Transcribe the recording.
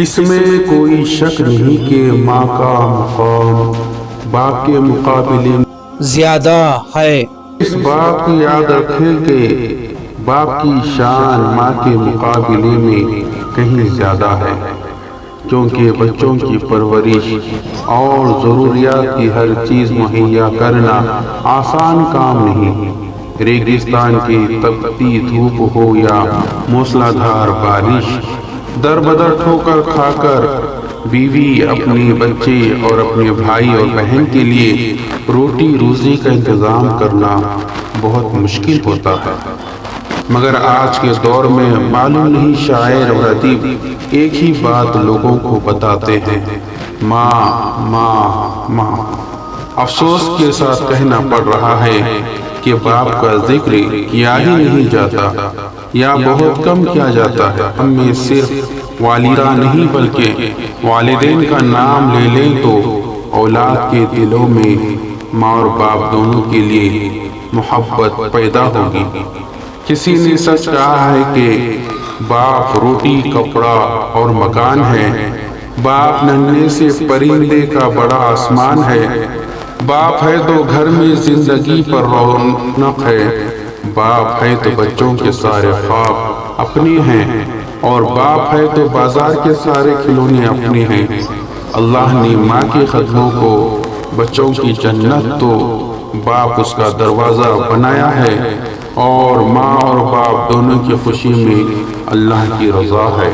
اس میں کوئی شک نہیں کہ ماں کا مقام باپ کے مقابلے میں زیادہ ہے۔ اس بات کی یاد رکھیں کہ باپ کی شان ماں کے مقابلے میں کہیں زیادہ ہے، کیونکہ بچوں کی پرورش اور ضروریات کی ہر چیز مہیا کرنا آسان کام نہیں۔ ریگستان کی تپتی دھوپ ہو یا موسلا دھار بارش، در بدر ٹھوکر کھا کر بیوی اپنے بچے اور اپنے بھائی اور بہن کے لیے روٹی روزی کا انتظام کرنا بہت مشکل ہوتا ہے۔ مگر آج کے دور میں معلوم نہیں شاعر اور ادیب ایک ہی بات لوگوں کو بتاتے ہیں، ماں ماں ماں۔ افسوس کے ساتھ کہنا پڑ رہا ہے کہ باپ کا ذکر کیا ہی نہیں جاتا یا بہت کم کیا جاتا ہے۔ ہم میں صرف والدہ نہیں بلکہ والدین کا نام لے لیں تو اولاد کے دلوں میں ماں اور باپ دونوں کے لیے محبت پیدا ہوگی۔ کسی نے سچ کہا ہے کہ باپ روٹی کپڑا اور مکان ہے، باپ ننھے سے پرندے کا بڑا آسمان ہے، باپ ہے تو گھر میں زندگی پر رونق ہے، باپ ہے تو بچوں کے سارے خواب اپنے ہیں، اور باپ ہے تو بازار کے سارے کھلونے اپنے ہیں۔ اللہ نے ماں کے قدموں کو بچوں کی جنت تو باپ اس کا دروازہ بنایا ہے، اور ماں اور باپ دونوں کی خوشی میں اللہ کی رضا ہے۔